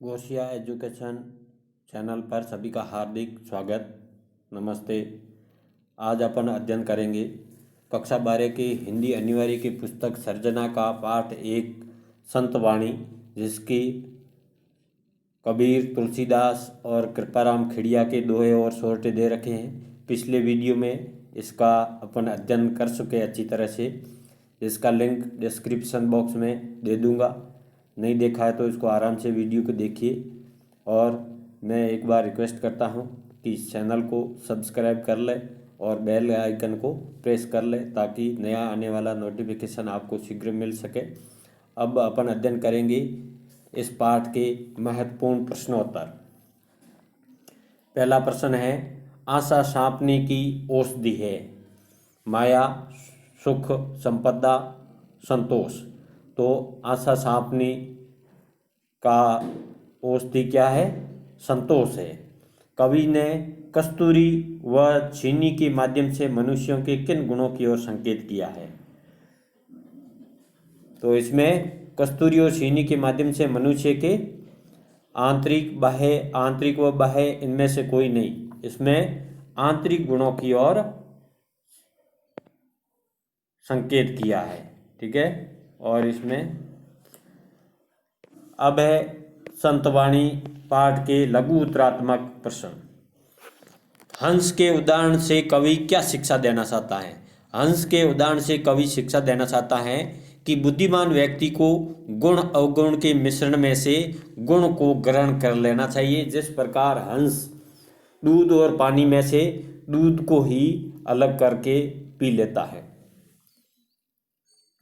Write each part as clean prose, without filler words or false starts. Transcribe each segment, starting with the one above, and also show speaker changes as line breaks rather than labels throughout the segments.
Ghausia education channel पर सभी का हार्दिक स्वागत। नमस्ते। आज अपन अध्ययन करेंगे कक्षा 12 की हिंदी अनिवार्य की पुस्तक सर्जना का पाठ 1 संत वाणी, जिसकी कबीर, तुलसीदास और कृपाराम खिड़िया के दोहे और सोरठे दे रखे हैं। पिछले वीडियो में इसका अपन अध्ययन कर चुके अच्छी तरह से। इसका लिंक डिस्क्रिप्शन बॉक्स में दे दूंगा। नहीं देखा है तो इसको आराम से वीडियो को देखिए। और मैं एक बार रिक्वेस्ट करता हूं कि इस चैनल को सब्सक्राइब कर ले और बेल आइकन को प्रेस कर ले, ताकि नया आने वाला नोटिफिकेशन आपको शीघ्र मिल सके। अब अपन अध्ययन करेंगे इस पाठ के महत्वपूर्ण प्रश्नोत्तर। पहला प्रश्न है, आशा सांपने की औषधि है? माया, सुख, संपदा, संतोष। तो आशा सांपने का औषधि क्या है? संतोष है। कवि ने कस्तूरी व चीनी के माध्यम से मनुष्यों के किन गुणों की ओर संकेत किया है? तो इसमें कस्तूरी और चीनी के माध्यम से मनुष्य के आंतरिक व बाह्य इनमें से कोई नहीं, इसमें आंतरिक गुणों की ओर संकेत किया है। ठीक है। और इसमें अब है संतवाणी पाठ के लघु उत्तरात्मक प्रश्न। हंस के उदाहरण से कवि क्या शिक्षा देना चाहता है? हंस के उदाहरण से कवि शिक्षा देना चाहता है कि बुद्धिमान व्यक्ति को गुण अवगुण के मिश्रण में से गुण को ग्रहण कर लेना चाहिए। जिस प्रकार हंस दूध और पानी में से दूध को ही अलग करके पी लेता है।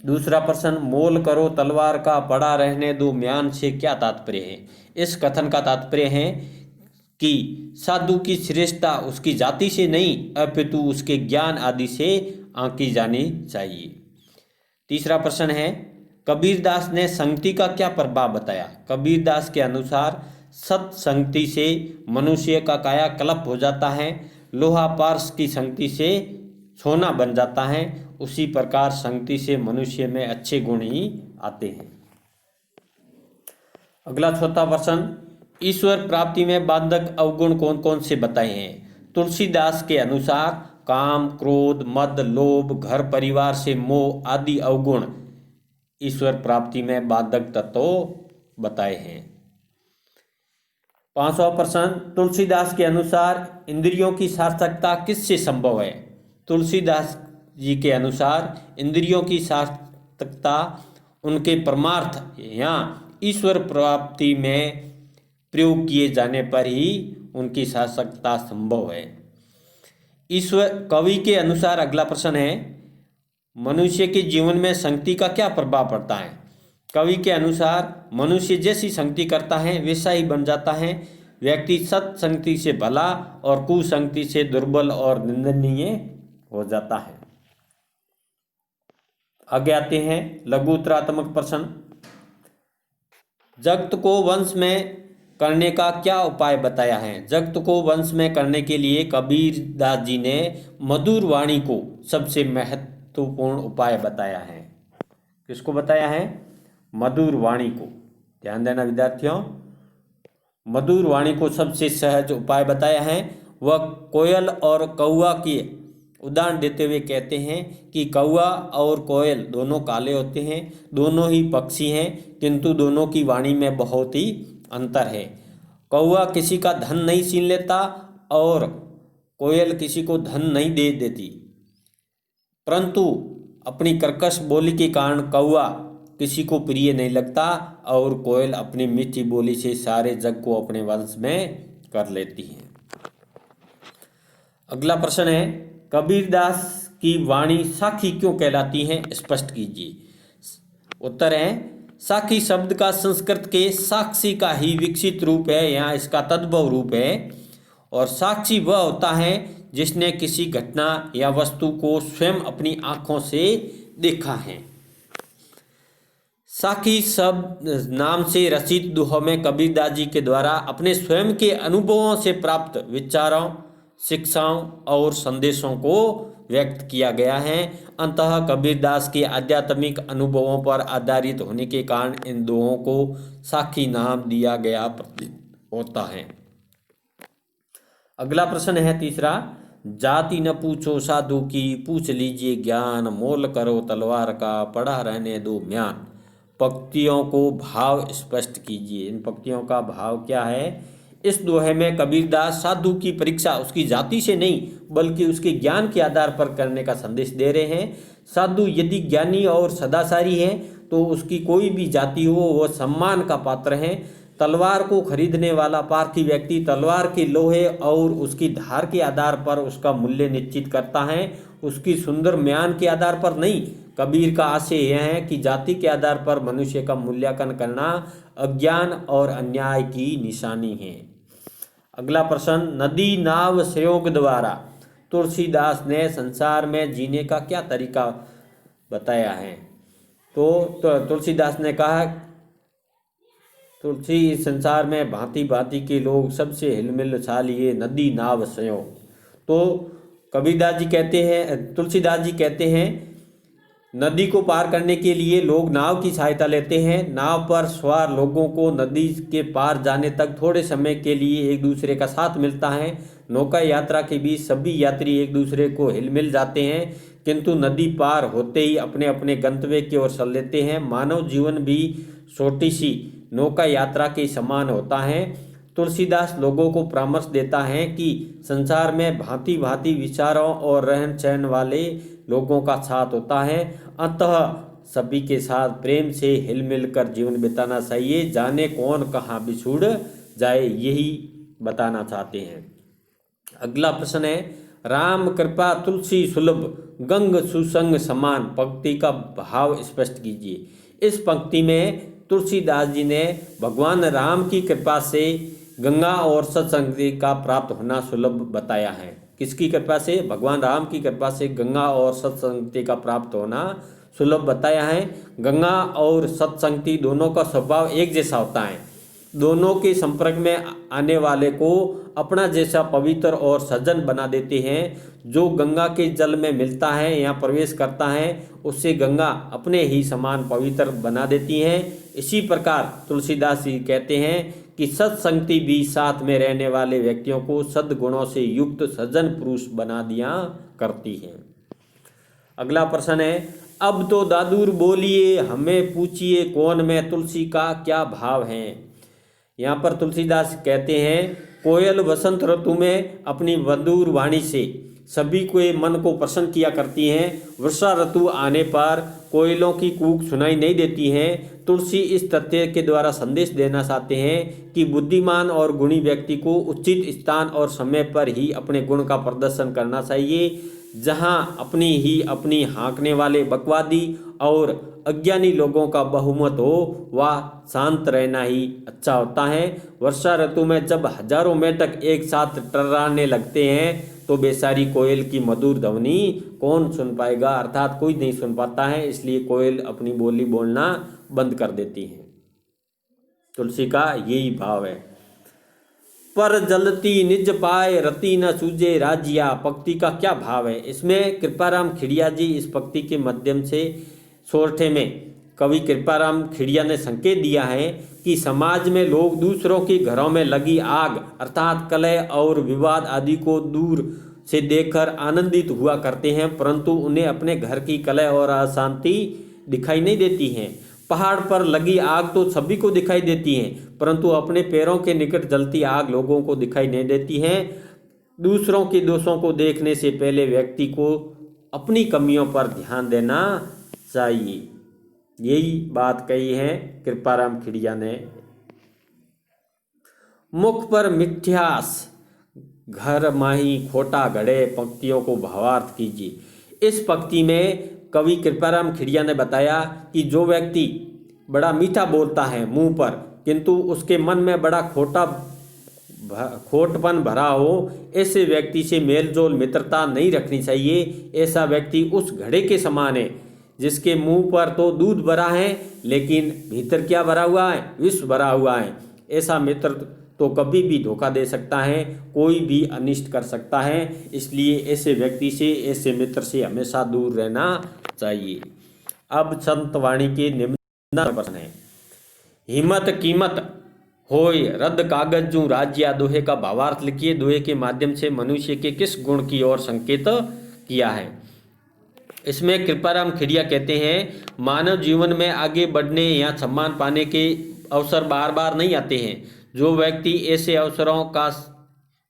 दूसरा प्रश्न, मोल करो तलवार का पड़ा रहने दो म्यान से क्या तात्पर्य है? इस कथन का तात्पर्य है कि साधु की श्रेष्ठता उसकी जाति से नहीं अपितु उसके ज्ञान आदि से आंकी जानी चाहिए। तीसरा प्रश्न है, कबीरदास ने संगति का क्या प्रभाव बताया? कबीरदास के अनुसार सत्संगति से मनुष्य का कायाकल्प हो जाता है। लोहा पारस की संगति से सोना बन जाता है। उसी प्रकार संगति से मनुष्य में अच्छे गुण ही आते हैं। अगला चौथा प्रश्न, ईश्वर प्राप्ति में बाधक अवगुण कौन कौन से बताए हैं? तुलसीदास के अनुसार काम, क्रोध, मद, लोभ, घर परिवार से मोह आदि अवगुण ईश्वर प्राप्ति में बाधक तत्व बताए हैं। पांचवा प्रश्न, तुलसीदास के अनुसार इंद्रियों की सार्थकता किससे संभव है? तुलसीदास जी के अनुसार इंद्रियों की सार्थकता उनके परमार्थ या ईश्वर प्राप्ति में प्रयोग किए जाने पर ही उनकी सार्थकता संभव है। ईश्वर कवि के अनुसार अगला प्रश्न है, मनुष्य के जीवन में संगति का क्या प्रभाव पड़ता है? कवि के अनुसार मनुष्य जैसी संगति करता है वैसा ही बन जाता है। व्यक्ति सत्संगति से भला और कुसंगति से दुर्बल और निंदनीय हो जाता है। आगे आते हैं लघु उत्तरात्मक प्रश्न। जगत को वंश में करने का क्या उपाय बताया है? जगत को वंश में करने के लिए कबीरदास जी ने मधुर वाणी को सबसे महत्वपूर्ण उपाय बताया है। किसको बताया है? मधुर वाणी को। ध्यान देना विद्यार्थियों, मधुर वाणी को सबसे सहज उपाय बताया है। वह कोयल और कौआ की उदाहरण देते हुए कहते हैं कि कौआ और कोयल दोनों काले होते हैं, दोनों ही पक्षी हैं, किंतु दोनों की वाणी में बहुत ही अंतर है। कौआ किसी का धन नहीं छीन लेता और कोयल किसी को धन नहीं दे देती, परंतु अपनी कर्कश बोली के कारण कौआ किसी को प्रिय नहीं लगता और कोयल अपनी मीठी बोली से सारे जग को अपने वंश में कर लेती है। अगला प्रश्न है, कबीरदास की वाणी साखी क्यों कहलाती है? स्पष्ट कीजिए। उत्तर है, साखी शब्द का संस्कृत के साक्षी का ही विकसित रूप है, यहाँ इसका तद्भव रूप है। और साक्षी वह होता है जिसने किसी घटना या वस्तु को स्वयं अपनी आंखों से देखा है। साखी शब्द नाम से रचित दोहों में कबीरदास जी के द्वारा अपने स्वयं के अनुभवों से प्राप्त विचारों, शिक्षाओं और संदेशों को व्यक्त किया गया है। अंततः कबीरदास के आध्यात्मिक अनुभवों पर आधारित होने के कारण इन दोहों को साखी नाम दिया गया प्रतीत होता है। अगला प्रश्न है तीसरा, जाति न पूछो साधु की, पूछ लीजिए ज्ञान, मोल करो तलवार का, पड़ा रहने दो म्यान। पंक्तियों को भाव स्पष्ट कीजिए। इन पंक्तियों का भाव क्या है? इस दोहे में कबीरदास साधु की परीक्षा उसकी जाति से नहीं बल्कि उसके ज्ञान के आधार पर करने का संदेश दे रहे हैं। साधु यदि ज्ञानी और सदाचारी है तो उसकी कोई भी जाति हो वह सम्मान का पात्र है। तलवार को खरीदने वाला पारखी व्यक्ति तलवार के लोहे और उसकी धार के आधार पर उसका मूल्य निश्चित करता है, उसकी सुंदर म्यान के आधार पर नहीं। कबीर का आशय यह है कि जाति के आधार पर मनुष्य का मूल्यांकन करना अज्ञान और अन्याय की निशानी है। अगला प्रश्न, नदी नाव संयोग द्वारा तुलसीदास ने संसार में जीने का क्या तरीका बताया है? तो तुलसीदास ने कहा, तुलसी इस संसार में भांति भांति के लोग सबसे हिलमिल छा लिए, नदी नाव संयोग। तो कबीरदास जी कहते हैं, तुलसीदास जी कहते हैं, नदी को पार करने के लिए लोग नाव की सहायता लेते हैं। नाव पर सवार लोगों को नदी के पार जाने तक थोड़े समय के लिए एक दूसरे का साथ मिलता है। नौका यात्रा के बीच सभी यात्री एक दूसरे को हिलमिल जाते हैं, किंतु नदी पार होते ही अपने अपने गंतव्य की ओर चल लेते हैं। मानव जीवन भी छोटी सी नौका यात्रा के समान होता है। तुलसीदास लोगों को परामर्श देता है कि संसार में भांति भांति विचारों और रहन सहन वाले लोगों का साथ होता है, अतः सभी के साथ प्रेम से हिल मिल कर जीवन बिताना चाहिए। जाने कौन कहाँ बिछुड़ जाए, यही बताना चाहते हैं। अगला प्रश्न है, राम कृपा तुलसी सुलभ, गंग सुसंग समान। पंक्ति का भाव स्पष्ट कीजिए। इस पंक्ति में तुलसीदास जी ने भगवान राम की कृपा से गंगा और सत्संगति का प्राप्त होना सुलभ बताया है। किसकी कृपा से? भगवान राम की कृपा से गंगा और सत्संगति का प्राप्त होना सुलभ बताया है। गंगा और सत्संगति दोनों का स्वभाव एक जैसा होता है। दोनों के संपर्क में आने वाले को अपना जैसा पवित्र और सज्जन बना देते हैं। जो गंगा के जल में मिलता है या प्रवेश करता है उससे गंगा अपने ही समान पवित्र बना देती हैं। इसी प्रकार तुलसीदास जी कहते हैं कि सत्संगति भी साथ में रहने वाले व्यक्तियों को सद्गुणों से युक्त सज्जन पुरुष बना दिया करती है। अगला प्रश्न है, अब तो दादूर बोलिए, हमें पूछिए कौन मैं तुलसी का क्या भाव है। यहाँ पर तुलसीदास कहते हैं, कोयल वसंत ऋतु में अपनी मधुर वाणी से सभी के मन को प्रसन्न किया करती हैं। वर्षा ऋतु आने पर कोयलों की कूक सुनाई नहीं देती हैं। तुलसी इस तथ्य के द्वारा संदेश देना चाहते हैं कि बुद्धिमान और गुणी व्यक्ति को उचित स्थान और समय पर ही अपने गुण का प्रदर्शन करना चाहिए। जहाँ अपनी हाँकने वाले बकवादी और अज्ञानी लोगों का बहुमत हो वह शांत रहना ही अच्छा होता है। वर्षा ऋतु में जब हजारों मेंढक एक साथ टर्राने लगते हैं तो बेचारी कोयल की मधुर ध्वनि कौन सुन पाएगा, अर्थात कोई नहीं सुन पाता है, इसलिए कोयल अपनी बोली बोलना बंद कर देती है। तुलसी का यही भाव है। पर जलती निज पाए रति न सूझे राजिया। पंक्ति का क्या भाव है? इसमें कृपाराम खिड़िया जी इस पंक्ति के माध्यम से सोरठे में कवि कृपाराम खिड़िया ने संकेत दिया है कि समाज में लोग दूसरों के घरों में लगी आग अर्थात कलह और विवाद आदि को दूर से देखकर आनंदित हुआ करते हैं, परंतु उन्हें अपने घर की कलह और अशांति दिखाई नहीं देती हैं। पहाड़ पर लगी आग तो सभी को दिखाई देती है, परंतु अपने पैरों के निकट जलती आग लोगों को दिखाई नहीं देती है। दूसरों के दोषों को देखने से पहले व्यक्ति को अपनी कमियों पर ध्यान देना चाहिए। यही बात कही है कृपाराम खिड़िया ने। मुख पर मिथ्यास घर माही खोटा घड़े। पंक्तियों को भावार्थ कीजिए। इस पंक्ति में कवि कृपाराम खिड़िया ने बताया कि जो व्यक्ति बड़ा मीठा बोलता है मुंह पर, किंतु उसके मन में बड़ा खोटपन भरा हो, ऐसे व्यक्ति से मेलजोल मित्रता नहीं रखनी चाहिए। ऐसा व्यक्ति उस घड़े के समान है जिसके मुंह पर तो दूध भरा है लेकिन भीतर क्या भरा हुआ है? विष भरा हुआ है। ऐसा मित्र तो कभी भी धोखा दे सकता है, कोई भी अनिष्ट कर सकता है। इसलिए ऐसे व्यक्ति से, ऐसे मित्र से हमेशा दूर रहना चाहिए। अब संत वाणी के निम्न प्रश्न है। हिम्मत कीमत होय रद्द कागज जू राज्य दोहे का भावार्थ लिखिए। दोहे के माध्यम से मनुष्य के किस गुण की ओर संकेत किया है? इसमें कृपाराम खिड़िया कहते हैं, मानव जीवन में आगे बढ़ने या सम्मान पाने के अवसर बार बार नहीं आते हैं। जो व्यक्ति ऐसे अवसरों का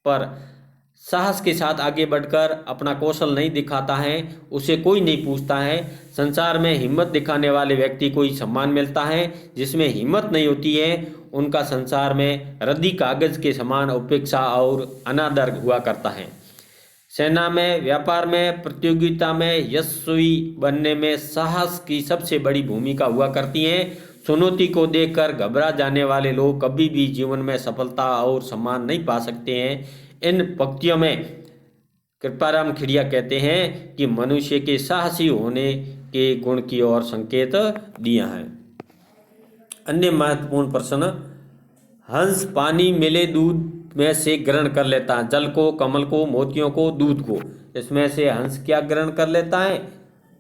पर साहस के साथ आगे बढ़कर अपना कौशल नहीं दिखाता है, उसे कोई नहीं पूछता है। संसार में हिम्मत दिखाने वाले व्यक्ति को ही सम्मान मिलता है। जिसमें हिम्मत नहीं होती है उनका संसार में रद्दी कागज के समान उपेक्षा और अनादर हुआ करता है। सेना में, व्यापार में, प्रतियोगिता में यशस्वी बनने में साहस की सबसे बड़ी भूमिका हुआ करती है। चुनौती को देखकर घबरा जाने वाले लोग कभी भी जीवन में सफलता और सम्मान नहीं पा सकते हैं। इन पंक्तियों में कृपाराम खिड़िया कहते हैं कि मनुष्य के साहसी होने के गुण की ओर संकेत दिया है। अन्य महत्वपूर्ण प्रश्न, हंस पानी मिले दूध में से ग्रहण कर लेता है, जल को, कमल को, मोतियों को, दूध को। इसमें से हंस क्या ग्रहण कर लेता है?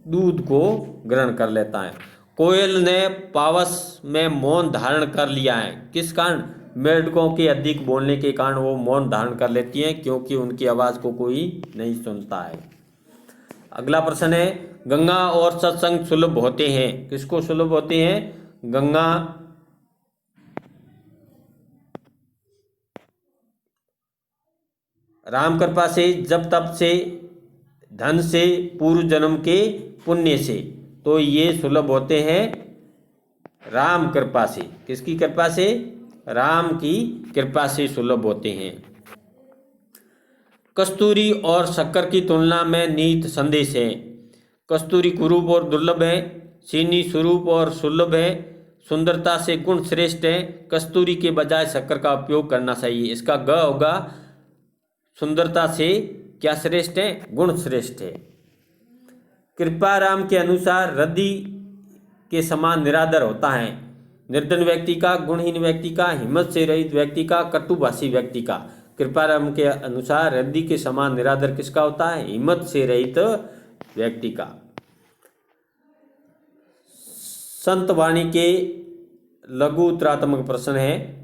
दूध को ग्रहण कर लेता है। कोयल ने पावस में मौन धारण कर लिया है, किस कारण? मेंढकों के अधिक बोलने के कारण वो मौन धारण कर लेती हैं, क्योंकि उनकी आवाज़ को कोई नहीं सुनता है। अगला प्रश्न है, गंगा और सत्संग सुलभ होते हैं, किसको सुलभ होते हैं? गंगा राम कृपा से, जब तप से, धन से, पूर्व जन्म के पुण्य से। तो ये सुलभ होते हैं राम कृपा से। किसकी कृपा से? राम की कृपा से सुलभ होते हैं। कस्तूरी और शक्कर की तुलना में नीत संदेश है। कस्तूरी कुरूप और दुर्लभ है, चीनी स्वरूप और सुलभ है, सुंदरता से गुण श्रेष्ठ है। कस्तूरी के बजाय शक्कर का उपयोग करना चाहिए। इसका ग होगा, सुंदरता से क्या श्रेष्ठ है? गुण श्रेष्ठ है। कृपाराम के अनुसार रद्दी के समान निरादर होता है। निर्धन व्यक्ति का, गुणहीन व्यक्ति का, हिम्मत से रहित व्यक्ति का, कटुभाषी व्यक्ति का। कृपाराम के अनुसार रद्दी के समान निरादर किसका होता है? हिम्मत से रहित व्यक्ति का। संत वाणी के लघु उत्तरात्मक प्रश्न है।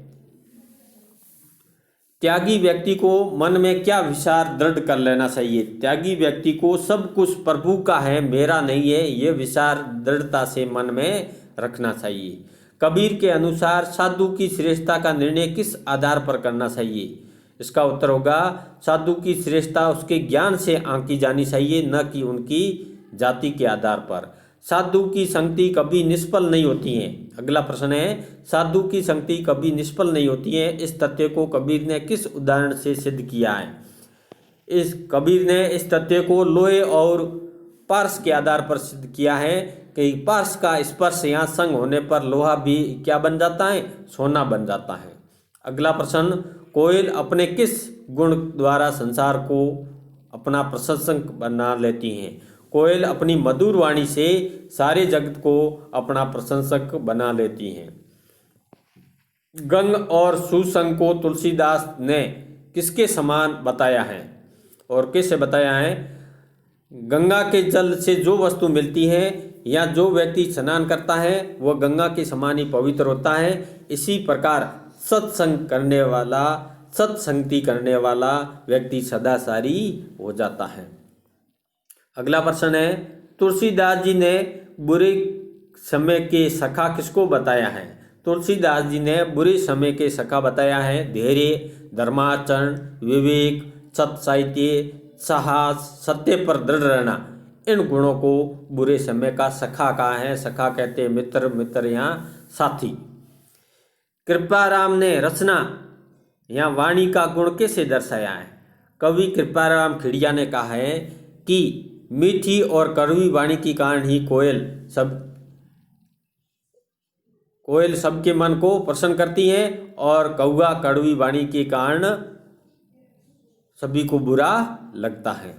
त्यागी व्यक्ति को मन में क्या विचार दृढ़ कर लेना चाहिए? त्यागी व्यक्ति को सब कुछ प्रभु का है, मेरा नहीं है, यह विचार दृढ़ता से मन में रखना चाहिए। कबीर के अनुसार साधु की श्रेष्ठता का निर्णय किस आधार पर करना चाहिए? इसका उत्तर होगा, साधु की श्रेष्ठता उसके ज्ञान से आंकी जानी चाहिए, न कि उनकी जाति के आधार पर। साधु की संगति कभी निष्फल नहीं होती है। अगला प्रश्न है, साधु की संगति कभी निष्फल नहीं होती है, इस तथ्य को कबीर ने किस उदाहरण से सिद्ध किया है? कबीर ने इस तथ्य को लोहे और पार्श के आधार पर सिद्ध किया है कि पार्श का स्पर्श या संग होने पर लोहा भी क्या बन जाता है? सोना बन जाता है। अगला प्रश्न, कोयल अपने किस गुण द्वारा संसार को अपना प्रशंसक बना लेती हैं? कोयल अपनी मधुर वाणी से सारे जगत को अपना प्रशंसक बना लेती हैं। गंग और सुसंग को तुलसीदास ने किसके समान बताया है और कैसे बताया है? गंगा के जल से जो वस्तु मिलती है या जो व्यक्ति स्नान करता है वह गंगा के समान ही पवित्र होता है। इसी प्रकार सत्संग करने वाला, सत्संगति करने वाला व्यक्ति सदाचारी हो जाता है। अगला प्रश्न है, तुलसीदास जी ने बुरे समय के सखा किसको बताया है? तुलसीदास जी ने बुरे समय के सखा बताया है धैर्य, धर्माचरण, विवेक, सत साहित्य, साहस, सत्य पर दृढ़ रहना। इन गुणों को बुरे समय का सखा कहा है। सखा कहते हैं मित्र, मित्र यहाँ साथी। कृपाराम ने रचना या वाणी का गुण कैसे दर्शाया है? कवि कृपाराम खिड़िया ने कहा है कि मीठी और कड़वी वाणी के कारण ही कोयल सबके मन को प्रसन्न करती है और कौवा कड़वी वाणी के कारण सभी को बुरा लगता है।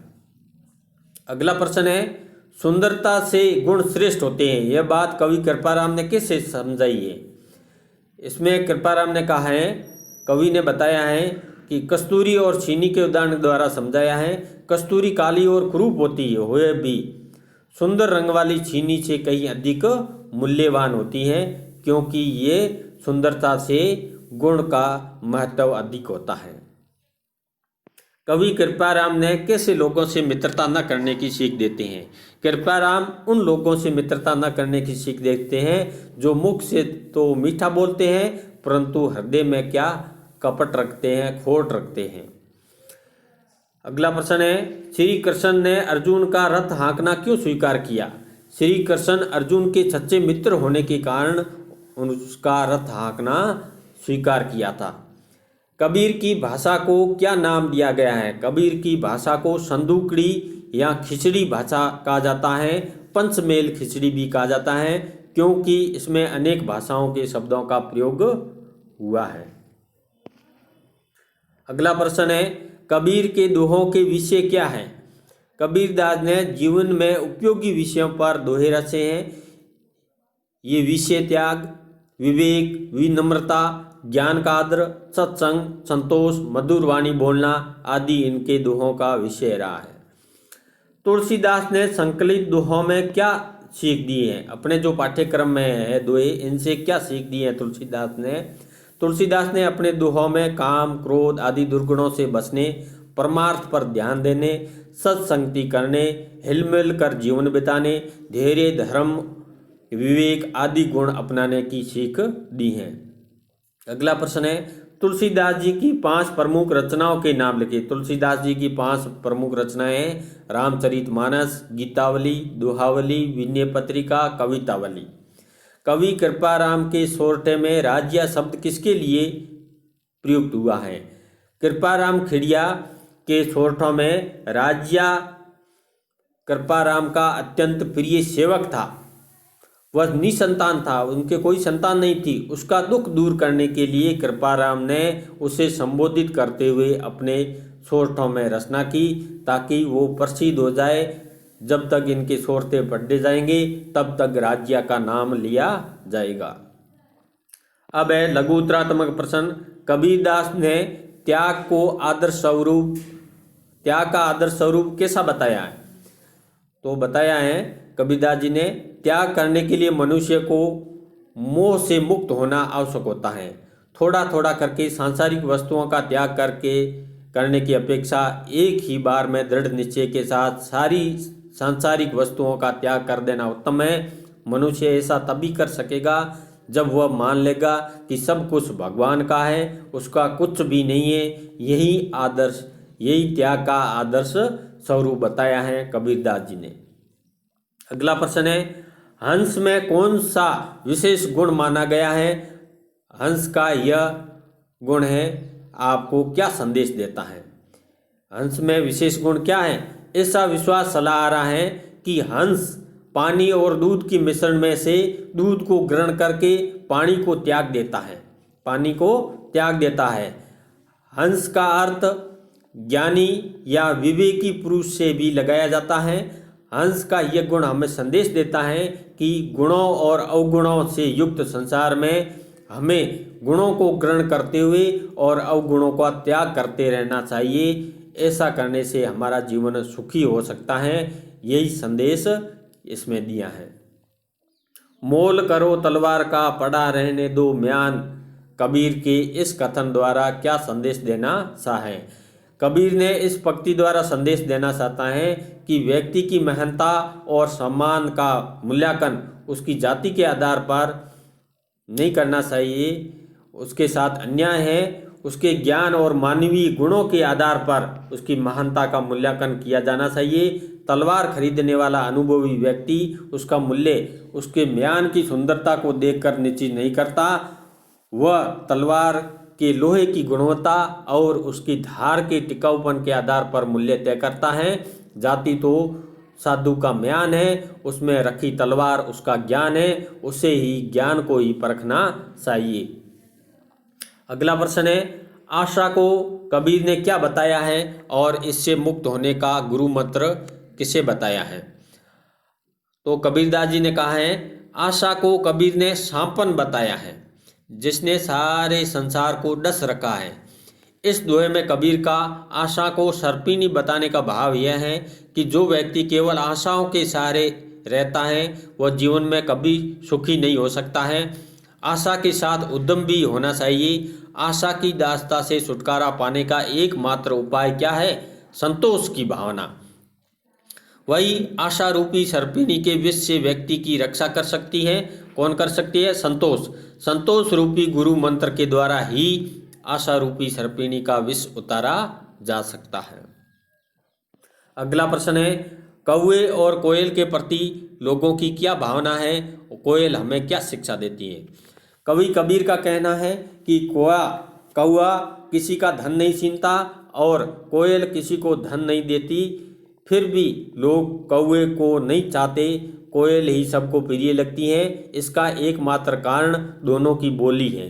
अगला प्रश्न है, सुंदरता से गुण श्रेष्ठ होते हैं, यह बात कवि कृपाराम ने कैसे समझाई है? इसमें कृपाराम ने कहा है, कवि ने बताया है कि कस्तूरी और चीनी के उदाहरण द्वारा समझाया है। कस्तूरी काली और क्रूप होती है, हुए भी सुंदर रंग वाली चीनी से कहीं अधिक मूल्यवान होती है, क्योंकि ये सुंदरता से गुण का महत्व अधिक होता है। कवि कृपाराम ने कैसे लोगों से मित्रता न करने की सीख देते हैं? कृपाराम उन लोगों से मित्रता न करने की सीख देते हैं जो मुख से तो मीठा बोलते हैं, परंतु हृदय में क्या कपट रखते हैं, खोट रखते हैं। अगला प्रश्न है, श्री कृष्ण ने अर्जुन का रथ हाँकना क्यों स्वीकार किया? श्री कृष्ण अर्जुन के सच्चे मित्र होने के कारण उसका रथ हाँकना स्वीकार किया था। कबीर की भाषा को क्या नाम दिया गया है? कबीर की भाषा को संदूकड़ी या खिचड़ी भाषा कहा जाता है। पंचमेल खिचड़ी भी कहा जाता है, क्योंकि इसमें अनेक भाषाओं के शब्दों का प्रयोग हुआ है। अगला प्रश्न है, कबीर के दोहों के विषय क्या हैं? कबीरदास ने जीवन में उपयोगी विषयों पर दोहे रचे हैं। ये विषय त्याग, विवेक, विनम्रता, ज्ञान का आदर, सत्संग, संतोष, मधुर वाणी बोलना आदि इनके दोहों का विषय रहा है। तुलसीदास ने संकलित दोहों में क्या सीख दी है? अपने जो पाठ्यक्रम में है दोहे, इनसे क्या सीख दी है तुलसीदास ने? तुलसीदास ने अपने दोहों में काम, क्रोध आदि दुर्गुणों से बचने, परमार्थ पर ध्यान देने, सत्संगति करने, हिलमिल कर जीवन बिताने, धैर्य, धर्म, विवेक आदि गुण अपनाने की सीख दी है। अगला प्रश्न है, तुलसीदास जी की 5 प्रमुख रचनाओं के नाम लिखिए। तुलसीदास जी की 5 प्रमुख रचनाएं रामचरितमानस, गीतावली, दोहावली, विनय पत्रिका, कवितावली। कवि कृपाराम के सोरठे में राज्य शब्द किसके लिए प्रयुक्त हुआ है? कृपाराम खिड़िया के सोरठों में राज्य कृपाराम का अत्यंत प्रिय सेवक था। वह निसंतान था, उनके कोई संतान नहीं थी। उसका दुख दूर करने के लिए कृपाराम ने उसे संबोधित करते हुए अपने सोरठों में रचना की, ताकि वो प्रसिद्ध हो जाए। जब तक इनके सोरठे बढ़ते जाएंगे तब तक राज्य का नाम लिया जाएगा। अब है लघु उत्तरात्मक प्रश्न। कबीरदास ने त्याग का आदर्श स्वरूप कैसा बताया है? तो बताया है कबीरदास जी ने, त्याग करने के लिए मनुष्य को मोह से मुक्त होना आवश्यक होता है। थोड़ा थोड़ा करके सांसारिक वस्तुओं का त्याग करने की अपेक्षा एक ही बार में दृढ़ निश्चय के साथ सारी सांसारिक वस्तुओं का त्याग कर देना उत्तम है। मनुष्य ऐसा तभी कर सकेगा जब वह मान लेगा कि सब कुछ भगवान का है, उसका कुछ भी नहीं है। यही त्याग का आदर्श स्वरूप बताया है कबीरदास जी ने। अगला प्रश्न है, हंस में कौन सा विशेष गुण माना गया है? हंस का यह गुण है, आपको क्या संदेश देता है? हंस में विशेष गुण क्या है? ऐसा विश्वास चला आ रहा है कि हंस पानी और दूध की मिश्रण में से दूध को ग्रहण करके पानी को त्याग देता है। हंस का अर्थ ज्ञानी या विवेकी पुरुष से भी लगाया जाता है। हंस का यह गुण हमें संदेश देता है कि गुणों और अवगुणों से युक्त संसार में हमें गुणों को ग्रहण करते हुए और अवगुणों का त्याग करते रहना चाहिए। ऐसा करने से हमारा जीवन सुखी हो सकता है। यही संदेश इसमें दिया है। मोल करो तलवार का, पड़ा रहने दो म्यान। कबीर के इस कथन द्वारा क्या संदेश देना चाहे? कबीर ने इस पंक्ति द्वारा संदेश देना चाहता है कि व्यक्ति की महानता और सम्मान का मूल्यांकन उसकी जाति के आधार पर नहीं करना चाहिए। उसके साथ अन्याय है। उसके ज्ञान और मानवीय गुणों के आधार पर उसकी महानता का मूल्यांकन किया जाना चाहिए। तलवार खरीदने वाला अनुभवी व्यक्ति उसका मूल्य उसके म्यान की सुंदरता को देखकर निश्चित नहीं करता। वह तलवार के लोहे की गुणवत्ता और उसकी धार के टिकाऊपन के आधार पर मूल्य तय करता है। जाति तो साधु का म्यान है, उसमें रखी तलवार उसका ज्ञान है। उसे ही ज्ञान को ही परखना चाहिए। अगला प्रश्न है, आशा को कबीर ने क्या बताया है और इससे मुक्त होने का गुरु मंत्र किसे बताया है? तो कबीरदास जी ने कहा है, आशा को कबीर ने सांपन बताया है। जिसने सारे संसार को डस रखा है। इस दोहे में कबीर का आशा को सर्पिणी बताने का भाव यह है कि जो व्यक्ति केवल आशाओं के सहारे रहता है वह जीवन में कभी सुखी नहीं हो सकता है। आशा के साथ उद्यम भी होना चाहिए। आशा की दास्ता से छुटकारा पाने का एकमात्र उपाय क्या है? संतोष की भावना। वही आशा रूपी सर्पिणी के विष से व्यक्ति की रक्षा कर सकती है। कौन कर सकती है? संतोष। संतोष रूपी गुरु मंत्र के द्वारा ही आशा रूपी सर्पिणी का विष उतारा जा सकता है। अगला प्रश्न है, कौवे और कोयल के प्रति लोगों की क्या भावना है? कोयल हमें क्या शिक्षा देती है? कवि कबीर का कहना है कि कौवा किसी का धन नहीं छीनता और कोयल किसी को धन नहीं देती, फिर भी लोग कौवे को नहीं चाहते, कोयल ही सबको प्रिय लगती है। इसका एकमात्र कारण दोनों की बोली है।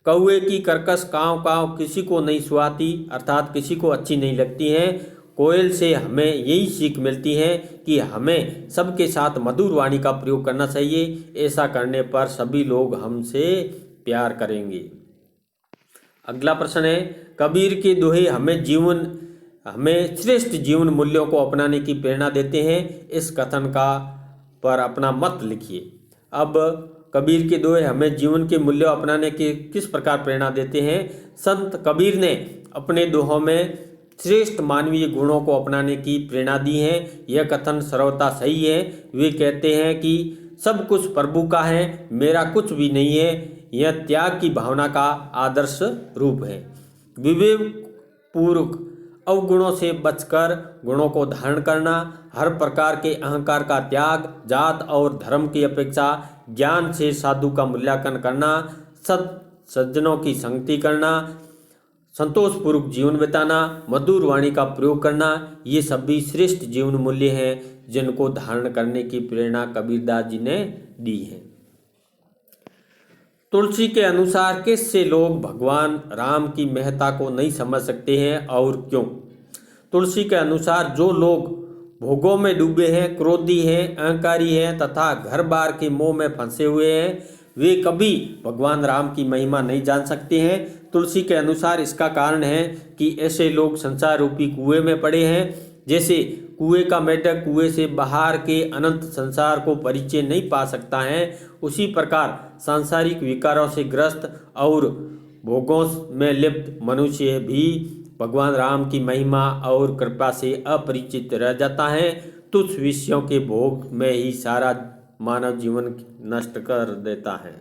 कौवे की कर्कश काँव काँव किसी को नहीं सुहाती, अर्थात किसी को अच्छी नहीं लगती है। कोयल से हमें यही सीख मिलती है कि हमें सबके साथ मधुर वाणी का प्रयोग करना चाहिए। ऐसा करने पर सभी लोग हमसे प्यार करेंगे। अगला प्रश्न है, कबीर के दोहे हमें श्रेष्ठ जीवन मूल्यों को अपनाने की प्रेरणा देते हैं। इस कथन का पर अपना मत लिखिए। अब कबीर के दोहे हमें जीवन के मूल्यों अपनाने की किस प्रकार प्रेरणा देते हैं? संत कबीर ने अपने दोहों में श्रेष्ठ मानवीय गुणों को अपनाने की प्रेरणा दी है। यह कथन सर्वथा सही है। वे कहते हैं कि सब कुछ प्रभु का है, मेरा कुछ भी नहीं है। यह त्याग की भावना का आदर्श रूप है। विवेक पूर्वक अवगुणों से बचकर गुणों को धारण करना, हर प्रकार के अहंकार का त्याग, जात और धर्म की अपेक्षा ज्ञान से साधु का मूल्यांकन करना, सज्जनों की संगति करना, संतोषपूर्वक जीवन बिताना, मधुर वाणी का प्रयोग करना, ये सभी श्रेष्ठ जीवन मूल्य हैं जिनको धारण करने की प्रेरणा कबीरदास जी ने दी है। तुलसी के अनुसार किससे लोग भगवान राम की महत्ता को नहीं समझ सकते हैं और क्यों? तुलसी के अनुसार जो लोग भोगों में डूबे हैं, क्रोधी हैं, अहंकारी हैं तथा घर बार के मोह में फंसे हुए हैं, वे कभी भगवान राम की महिमा नहीं जान सकते हैं। तुलसी के अनुसार इसका कारण है कि ऐसे लोग संसार रूपी कुएं में पड़े हैं। जैसे कुएं का मेढक कुएं से बाहर के अनंत संसार को परिचय नहीं पा सकता है, उसी प्रकार सांसारिक विकारों से ग्रस्त और भोगों में लिप्त मनुष्य भी भगवान राम की महिमा और कृपा से अपरिचित रह जाता है। तुच्छ विषयों के भोग में ही सारा मानव जीवन नष्ट कर देता है।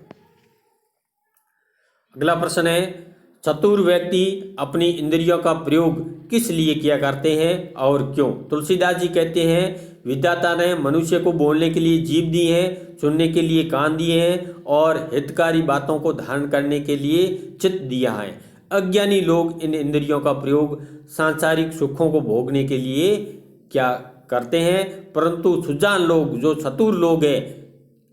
अगला प्रश्न है, चतुर व्यक्ति अपनी इंद्रियों का प्रयोग किस लिए किया करते हैं और क्यों? तुलसीदास जी कहते हैं, विधाता ने मनुष्य को बोलने के लिए जीभ दी है, सुनने के लिए कान दिए हैं और हितकारी बातों को धारण करने के लिए चित्त दिया है। अज्ञानी लोग इन इंद्रियों का प्रयोग सांसारिक सुखों को भोगने के लिए क्या करते हैं, परंतु सुजान लोग, जो चतुर लोग हैं,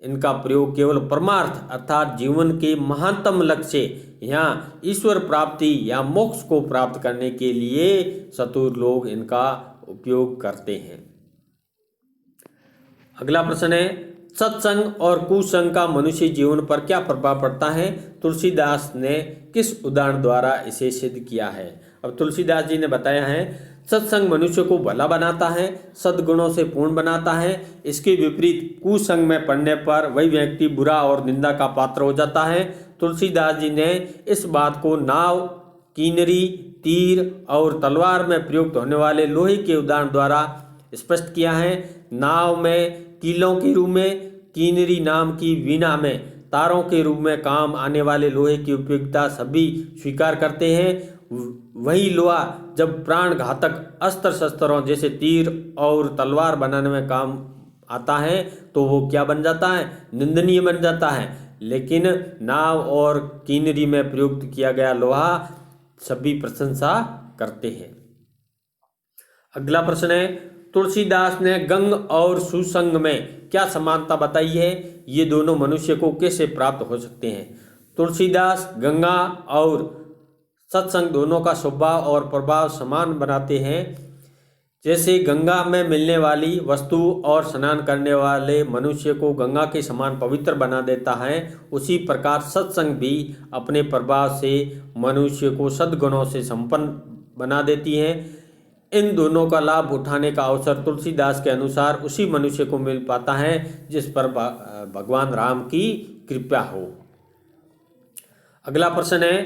इनका प्रयोग केवल परमार्थ अर्थात जीवन के महानतम लक्ष्य या ईश्वर प्राप्ति या मोक्ष को प्राप्त करने के लिए चतुर लोग इनका उपयोग करते हैं। अगला प्रश्न है, सत्संग और कुसंग का मनुष्य जीवन पर क्या प्रभाव पड़ता है? तुलसीदास ने किस उदाहरण द्वारा इसे सिद्ध किया है? अब तुलसीदास जी ने बताया है, सत्संग मनुष्य को भला बनाता है, सद्गुणों से पूर्ण बनाता है। इसके विपरीत कुसंग में पड़ने पर वही व्यक्ति बुरा और निंदा का पात्र हो जाता है। तुलसीदास जी ने इस बात को नाव, कीनरी, तीर और तलवार में प्रयुक्त होने वाले लोहे के उदाहरण द्वारा स्पष्ट किया है। नाव में कीलों के रूप में, कीनरी नाम की वीणा में तारों के रूप में काम आने वाले लोहे की उपयोगिता सभी स्वीकार करते हैं। वही लोहा जब प्राण घातक अस्त्र शस्त्रों जैसे तीर और तलवार बनाने में काम आता है तो वो क्या बन जाता है? निंदनीय बन जाता है। लेकिन नाव और कीनरी में प्रयुक्त किया गया लोहा सभी प्रशंसा करते हैं। अगला प्रश्न है, तुलसीदास ने गंग और सुसंग में क्या समानता बताई है? ये दोनों मनुष्य को कैसे प्राप्त हो सकते हैं? तुलसीदास गंगा और सत्संग दोनों का स्वभाव और प्रभाव समान बनाते हैं। जैसे गंगा में मिलने वाली वस्तु और स्नान करने वाले मनुष्य को गंगा के समान पवित्र बना देता है, उसी प्रकार सत्संग भी अपने प्रभाव से मनुष्य को सद्गुणों से संपन्न बना देती है। इन दोनों का लाभ उठाने का अवसर तुलसीदास के अनुसार उसी मनुष्य को मिल पाता है जिस पर भगवान राम की कृपा हो। अगला प्रश्न है,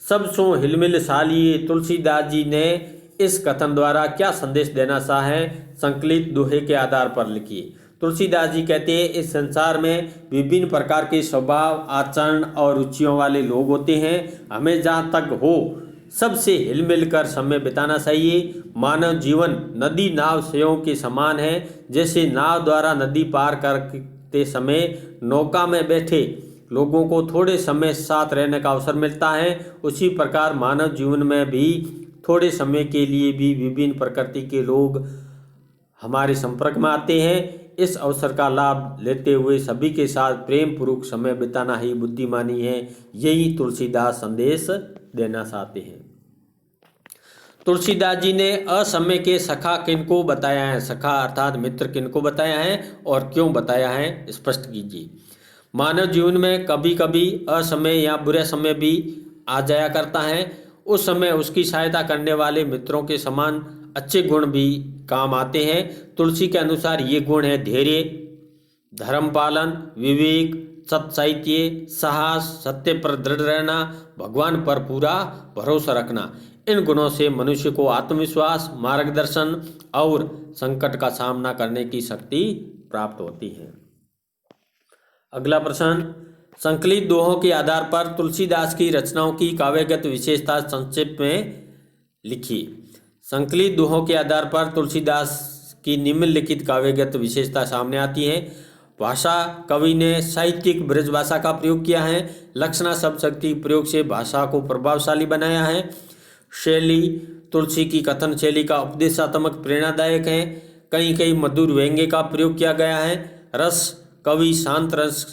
सब सो हिलमिल सालिए तुलसीदास जी ने इस कथन द्वारा क्या संदेश देना चाहा है? संकलित दोहे के आधार पर लिखिए। तुलसीदास जी कहते हैं, इस संसार में विभिन्न प्रकार के स्वभाव, आचरण और रुचियों वाले लोग होते हैं। हमें जहाँ तक हो सबसे हिलमिल कर समय बिताना चाहिए। मानव जीवन नदी नाव सेवों के समान है। जैसे नाव द्वारा नदी पार करते समय नौका में बैठे लोगों को थोड़े समय साथ रहने का अवसर मिलता है, उसी प्रकार मानव जीवन में भी थोड़े समय के लिए भी विभिन्न प्रकृति के लोग हमारे संपर्क में आते हैं। इस अवसर का लाभ लेते हुए सभी के साथ प्रेम पूर्वक समय बिताना ही बुद्धिमानी है। यही तुलसीदास संदेश देना चाहते हैं। तुलसीदास जी ने असमय के सखा किनको बताया है? सखा अर्थात मित्र किनको बताया है और क्यों बताया है, स्पष्ट कीजिए। मानव जीवन में कभी कभी असमय या बुरा समय भी आ जाया करता है। उस समय उसकी सहायता करने वाले मित्रों के समान अच्छे गुण भी काम आते हैं। तुलसी के अनुसार ये गुण है धैर्य, धर्म पालन, विवेक, सत्साहित्य, साहस, सत्य पर दृढ़ रहना, भगवान पर पूरा भरोसा रखना। इन गुणों से मनुष्य को आत्मविश्वास, मार्गदर्शन और संकट का सामना करने की शक्ति प्राप्त होती है। अगला प्रश्न, संकलित दोहों के आधार पर तुलसीदास की रचनाओं की काव्यगत विशेषता संक्षेप में लिखिए। संकलित दोहों के आधार पर तुलसीदास की निम्नलिखित काव्यगत विशेषता सामने आती है। भाषा, कवि ने साहित्यिक ब्रज भाषा का प्रयोग किया है। लक्षणा शब्द शक्ति प्रयोग से भाषा को प्रभावशाली बनाया है। शैली, तुलसी की कथन शैली का उपदेशात्मक प्रेरणादायक है। कहीं कहीं मधुर व्यंग्य का प्रयोग किया गया है। रस, कवि शांत रस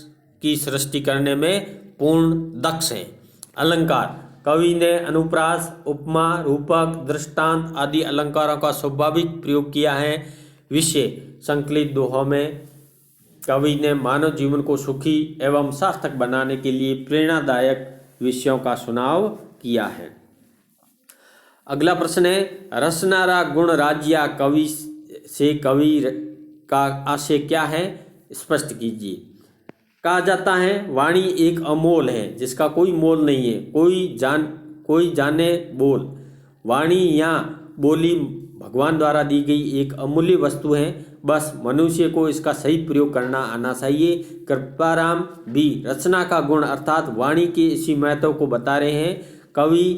की सृष्टि करने में पूर्ण दक्ष हैं। अलंकार, कवि ने अनुप्रास, उपमा, रूपक, दृष्टांत आदि अलंकारों का स्वाभाविक प्रयोग किया है। विषय, संकलित दोहों में कवि ने मानव जीवन को सुखी एवं सार्थक बनाने के लिए प्रेरणादायक विषयों का चुनाव किया है। अगला प्रश्न है, रसनारा गुण राज्या कवि से कवि का आशय क्या है, स्पष्ट कीजिए। कहा जाता है, वाणी एक अमोल है जिसका कोई मोल नहीं है, कोई जाने बोल। वाणी या बोली भगवान द्वारा दी गई एक अमूल्य वस्तु है, बस मनुष्य को इसका सही प्रयोग करना आना चाहिए। कृपाराम भी रचना का गुण अर्थात वाणी के इसी महत्व को बता रहे हैं। कवि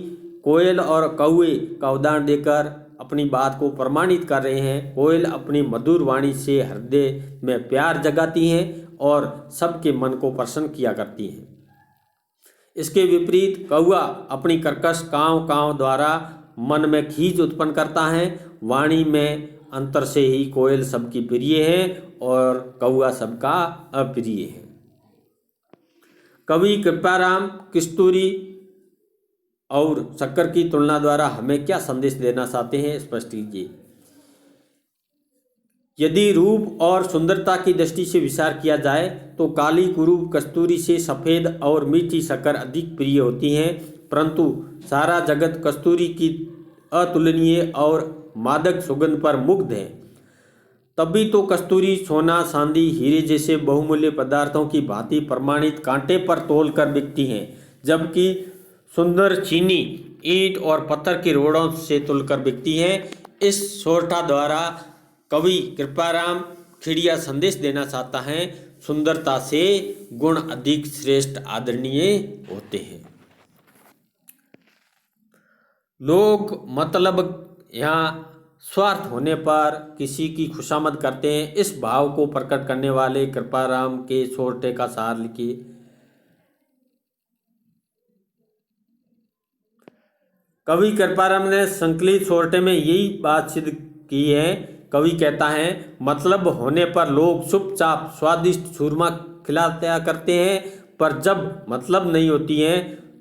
कोयल और कौवे का उदाहरण देकर अपनी बात को प्रमाणित कर रहे हैं। कोयल अपनी मधुर वाणी से हृदय में प्यार जगाती हैं और सबके मन को प्रसन्न किया करती हैं। इसके विपरीत कौवा अपनी कर्कश काँव काँव द्वारा मन में खींच उत्पन्न करता है। वाणी में अंतर से ही कोयल सबकी प्रिय है और कौवा सबका अप्रिय है। कवि कृपाराम कस्तूरी और शक्कर की तुलना द्वारा हमें क्या संदेश देना चाहते हैं, स्पष्ट कीजिए। यदि रूप और सुंदरता की दृष्टि से विचार किया जाए तो काली कुरूप कस्तूरी से सफ़ेद और मीठी शक्कर अधिक प्रिय होती हैं, परंतु सारा जगत कस्तूरी की अतुलनीय और मादक सुगंध पर मुग्ध है। तभी तो कस्तूरी सोना, चांदी, हीरे जैसे बहुमूल्य पदार्थों की भांति प्रमाणित कांटे पर तोल कर बिकती हैं, जबकि सुंदर चीनी ईंट और पत्थर के रोड़ों से तुलकर बिकती है। इस सोरठा द्वारा कवि कृपाराम खिड़िया संदेश देना चाहता है, सुंदरता से गुण अधिक श्रेष्ठ आदरणीय होते हैं। लोग मतलब या स्वार्थ होने पर किसी की खुशामद करते हैं। इस भाव को प्रकट करने वाले कृपाराम के सोरठे का सार लिखिए। कवि कृपाराम ने संकलित सोरठे में यही बात सिद्ध की है। कवि कहता है, मतलब होने पर लोग चुपचाप स्वादिष्ट चूरमा खिलाया करते हैं, पर जब मतलब नहीं होती है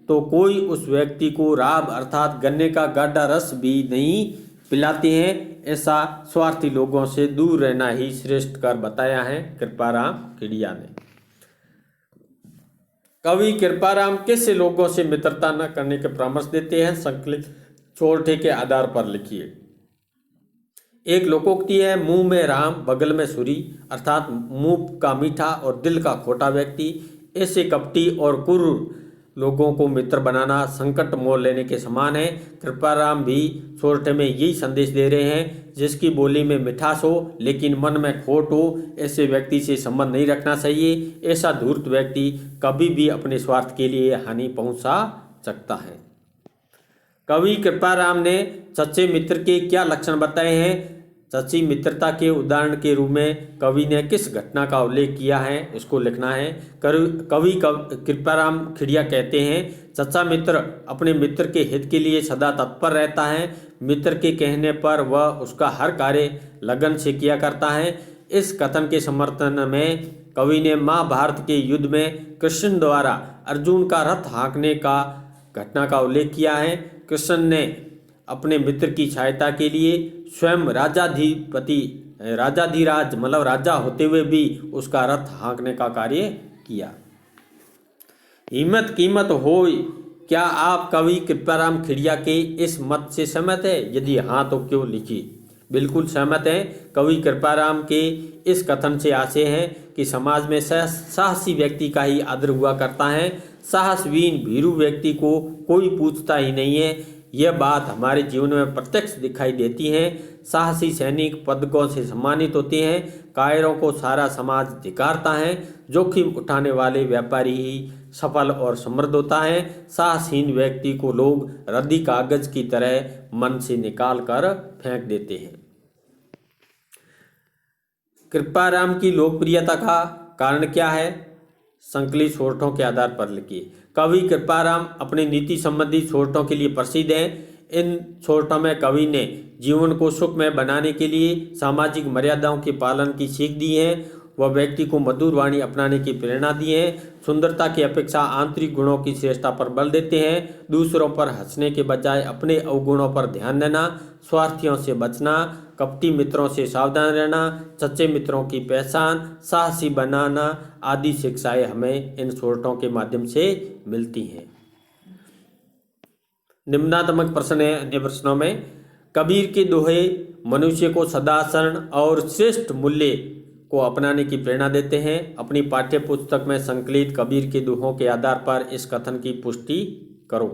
तो कोई उस व्यक्ति को राब अर्थात गन्ने का गाढ़ा रस भी नहीं पिलाते हैं। ऐसा स्वार्थी लोगों से दूर रहना ही श्रेष्ठ कर बताया है कृपाराम खिड़िया ने। कवि कृपाराम किस लोगों से मित्रता न करने के परामर्श देते हैं? संकलित छोटे के आधार पर लिखिए। एक लोकोक्ति है, मुंह में राम बगल में छुरी, अर्थात मुंह का मीठा और दिल का खोटा व्यक्ति ऐसे कपटी और क्रूर लोगों को मित्र बनाना संकट मोल लेने के समान है। कृपाराम भी छोटे में यही संदेश दे रहे हैं। जिसकी बोली में मिठास हो लेकिन मन में खोट हो, ऐसे व्यक्ति से संबंध नहीं रखना चाहिए। ऐसा धूर्त व्यक्ति कभी भी अपने स्वार्थ के लिए हानि पहुंचा सकता है। कवि कृपाराम ने सच्चे मित्र के क्या लक्षण बताए हैं? सच्ची मित्रता के उदाहरण के रूप में कवि ने किस घटना का उल्लेख किया है, इसको लिखना है। कवि कृपाराम खिड़िया कहते हैं, सच्चा मित्र अपने मित्र के हित के लिए सदा तत्पर रहता है। मित्र के कहने पर वह उसका हर कार्य लगन से किया करता है। इस कथन के समर्थन में कवि ने महाभारत के युद्ध में कृष्ण द्वारा अर्जुन का रथ हाँकने का घटना का उल्लेख किया है। कृष्ण ने अपने मित्र की सहायता के लिए स्वयं राजाधिराज मतलब राजा होते हुए भी उसका रथ हाँकने का कार्य किया। हिम्मत कीमत हो, क्या आप कवि कृपाराम खिड़िया के इस मत से सहमत है? यदि हाँ तो क्यों? लिखिए। बिल्कुल सहमत है। कवि कृपाराम के इस कथन से आशय है कि समाज में साहसी व्यक्ति का ही आदर हुआ करता है। साहसवीन भीरू व्यक्ति को कोई पूछता ही नहीं है। यह बात हमारे जीवन में प्रत्यक्ष दिखाई देती है। साहसी सैनिक पदकों से सम्मानित होते हैं। कायरों को सारा समाज धिक्कारता है। जोखिम उठाने वाले व्यापारी ही सफल और समृद्ध होता है। साहसहीन व्यक्ति को लोग रद्दी कागज की तरह मन से निकाल कर फेंक देते हैं। कृपाराम की लोकप्रियता का कारण क्या है? संकलित छोटों के आधार पर लिखिए। कवि कृपाराम अपने नीति संबंधी छोटों के लिए प्रसिद्ध हैं। इन छोटों में कवि ने जीवन को सुखमय बनाने के लिए सामाजिक मर्यादाओं के पालन की सीख दी है। वह व्यक्ति को मधुर वाणी अपनाने की प्रेरणा दी है। सुंदरता की अपेक्षा आंतरिक गुणों की श्रेष्ठता पर बल देते हैं। दूसरों पर हंसने के बजाय अपने अवगुणों पर ध्यान देना, स्वार्थियों से बचना, कपटी मित्रों से सावधान रहना, सच्चे मित्रों की पहचान, साहसी बनाना आदि शिक्षाएं हमें इन छोटों के माध्यम से मिलती हैं। निम्नात्मक प्रश्न है। अन्य प्रश्नों में कबीर के दोहे मनुष्य को सदाचरण और श्रेष्ठ मूल्य को अपनाने की प्रेरणा देते हैं। अपनी पाठ्य पुस्तक में संकलित कबीर के दोहों के आधार पर इस कथन की पुष्टि करो।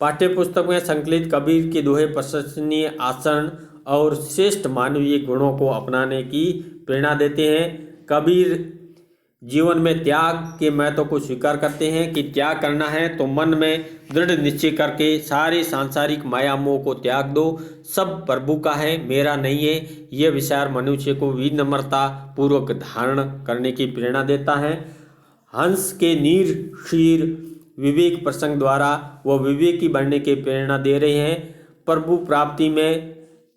पाठ्य पुस्तक में संकलित कबीर के दोहे प्रशंसनीय आचरण और श्रेष्ठ मानवीय गुणों को अपनाने की प्रेरणा देते हैं। कबीर जीवन में त्याग के महत्व को स्वीकार करते हैं कि त्याग करना है तो मन में दृढ़ निश्चय करके सारे सांसारिक माया मोह को त्याग दो। सब प्रभु का है, मेरा नहीं है। यह विचार मनुष्य को विनम्रता पूर्वक धारण करने की प्रेरणा देता है। हंस के नीर क्षीर विवेक प्रसंग द्वारा वह विवेकी बनने की प्रेरणा दे रहे हैं। प्रभु प्राप्ति में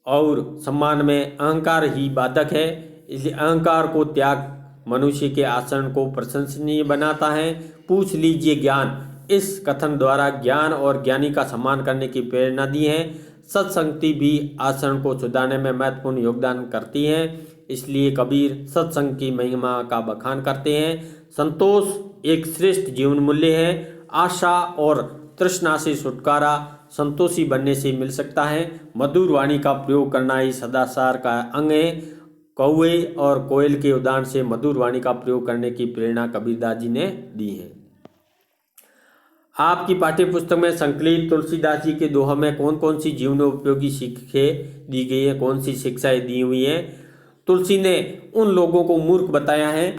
और सम्मान में अहंकार ही बाधक है, इसलिए अहंकार को त्याग मनुष्य के आचरण को प्रशंसनीय बनाता है। पूछ लीजिए ज्ञान, इस कथन द्वारा ज्ञान और ज्ञानी का सम्मान करने की प्रेरणा दी है। सत्संगति भी आचरण को सुधारने में महत्वपूर्ण योगदान करती है, इसलिए कबीर सत्संग की महिमा का बखान करते हैं। संतोष एक श्रेष्ठ जीवन मूल्य है। आशा और तृष्णा से छुटकारा संतोषी बनने से मिल सकता है। मधुर वाणी का प्रयोग करना ही सदाचार का अंग है। कौवे और कोयल के उदाहरण से मधुर वाणी का प्रयोग करने की प्रेरणा कबीरदास जी ने दी है। आपकी पाठ्य पुस्तक में संकलित तुलसीदास जी के दोहों में कौन कौन सी जीवन उपयोगी शिक्षाएं दी गई है, कौन सी शिक्षाएं दी हुई हैं? तुलसी ने उन लोगों को मूर्ख बताया है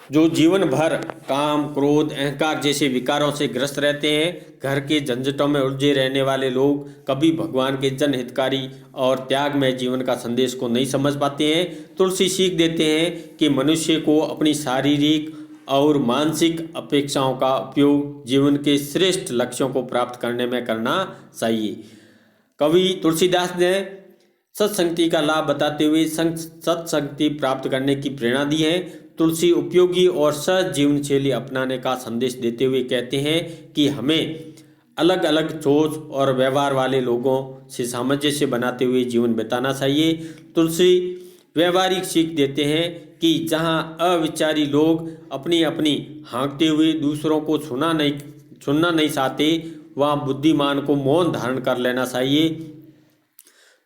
जो जीवन भर काम क्रोध अहंकार जैसे विकारों से ग्रस्त रहते हैं। घर के झंझटों में उलझे रहने वाले लोग कभी भगवान के जनहितकारी और त्याग में जीवन का संदेश को नहीं समझ पाते हैं। तुलसी सीख देते हैं कि मनुष्य को अपनी शारीरिक और मानसिक अपेक्षाओं का उपयोग जीवन के श्रेष्ठ लक्ष्यों को प्राप्त करने में करना चाहिए। कवि तुलसीदास ने सत्संगति का लाभ बताते हुए सत्संगति प्राप्त करने की प्रेरणा दी है। तुलसी उपयोगी और सहज जीवन शैली अपनाने का संदेश देते हुए कहते हैं कि हमें अलग अलग सोच और व्यवहार वाले लोगों से सामंजस्य बनाते हुए जीवन बिताना चाहिए। तुलसी व्यवहारिक सीख देते हैं कि जहाँ अविचारी लोग अपनी अपनी हाँकते हुए दूसरों को सुनना नहीं चाहते, वहाँ बुद्धिमान को मौन धारण कर लेना चाहिए।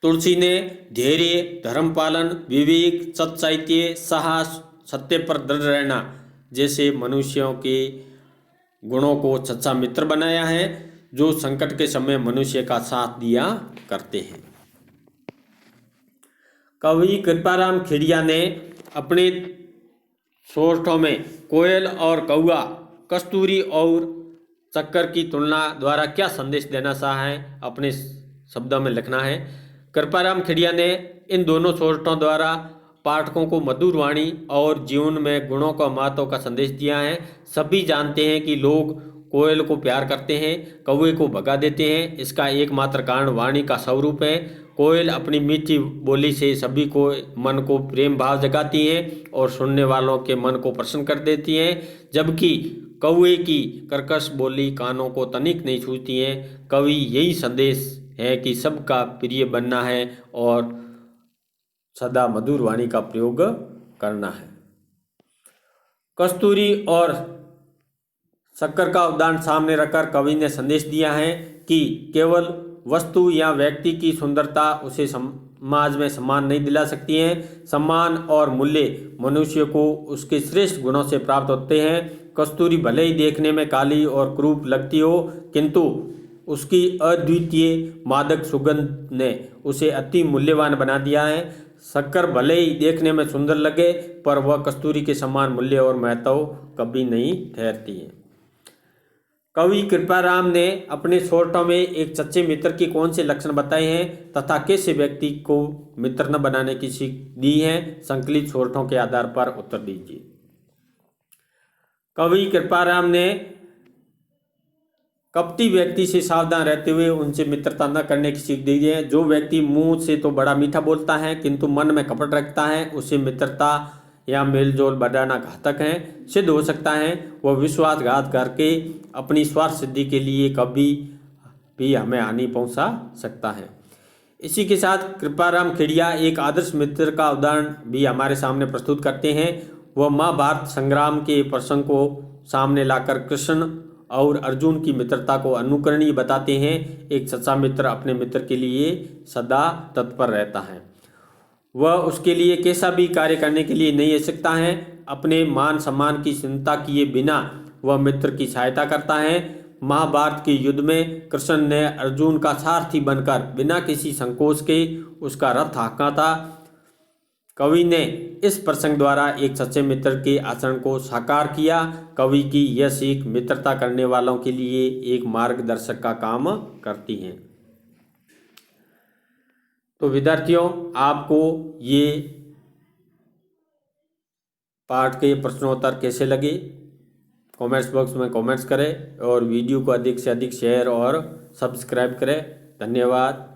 तुलसी ने धैर्य, धर्म पालन, विवेक, सच्चाई, साहस, सत्य पर दृढ़ रहना जैसे मनुष्यों के गुणों को सच्चा मित्र बनाया है, जो संकट के समय मनुष्य का साथ दिया करते हैं। कवि कृपाराम खेड़िया ने अपने सोरठों में कोयल और कौआ, कस्तूरी और चक्कर की तुलना द्वारा क्या संदेश देना चाहा है, अपने शब्दों में लिखना है। कृपाराम खेड़िया ने इन दोनों सोरठों द्वारा पाठकों को मधुर वाणी और जीवन में गुणों का महत्व का संदेश दिया है। सभी जानते हैं कि लोग कोयल को प्यार करते हैं, कौवे को भगा देते हैं। इसका एकमात्र कारण वाणी का स्वरूप है। कोयल अपनी मीठी बोली से सभी को मन को प्रेम भाव जगाती है और सुनने वालों के मन को प्रसन्न कर देती है, जबकि कौवे की कर्कश बोली कानों को तनिक नहीं छूती है। कवि यही संदेश है कि सबका प्रिय बनना है और सदा मधुर वाणी का प्रयोग करना है। कस्तूरी और शक्कर का उदाहरण सामने रखकर कवि ने संदेश दिया है कि केवल वस्तु या व्यक्ति की सुंदरता उसे समाज में सम्मान नहीं दिला सकती है। सम्मान और मूल्य मनुष्य को उसके श्रेष्ठ गुणों से प्राप्त होते हैं। कस्तूरी भले ही देखने में काली और क्रूप लगती हो, किंतु उसकी अद्वितीय मादक सुगंध ने उसे अति मूल्यवान बना दिया है। शक्कर भले ही देखने में सुंदर लगे, पर वह कस्तूरी के समान मूल्य और महत्व कभी नहीं ठहरती है। कवि कृपाराम ने अपने सोरठों में एक सच्चे मित्र की कौन से लक्षण बताए हैं तथा कैसे व्यक्ति को मित्र न बनाने की सीख दी है, संकलित सोरठों के आधार पर उत्तर दीजिए। कवि कृपाराम ने कपटी व्यक्ति से सावधान रहते हुए उनसे मित्रता न करने की सीख दी है। जो व्यक्ति मुंह से तो बड़ा मीठा बोलता है किंतु मन में कपट रखता है, उसे मित्रता या मेलजोल बढ़ाना घातक है सिद्ध हो सकता है। वह विश्वासघात करके अपनी स्वार्थ सिद्धि के लिए कभी भी हमें हानि पहुंचा सकता है। इसी के साथ कृपाराम खेड़िया एक आदर्श मित्र का उदाहरण भी हमारे सामने प्रस्तुत करते हैं। वह महाभारत संग्राम के प्रसंग को सामने लाकर कृष्ण और अर्जुन की मित्रता को अनुकरणीय बताते हैं। एक सच्चा मित्र अपने मित्र के लिए सदा तत्पर रहता है। वह उसके लिए कैसा भी कार्य करने के लिए नहीं रह सकता है। अपने मान सम्मान की चिंता किए बिना वह मित्र की सहायता करता है। महाभारत के युद्ध में कृष्ण ने अर्जुन का सारथी बनकर बिना किसी संकोच के उसका रथ हाँका था। कवि ने इस प्रसंग द्वारा एक सच्चे मित्र के आचरण को साकार किया। कवि की यह सीख मित्रता करने वालों के लिए एक मार्गदर्शक का काम करती है। तो विद्यार्थियों, आपको ये पाठ के प्रश्नोत्तर कैसे लगे, कमेंट्स बॉक्स में कमेंट्स करें और वीडियो को अधिक से अधिक शेयर और सब्सक्राइब करें। धन्यवाद।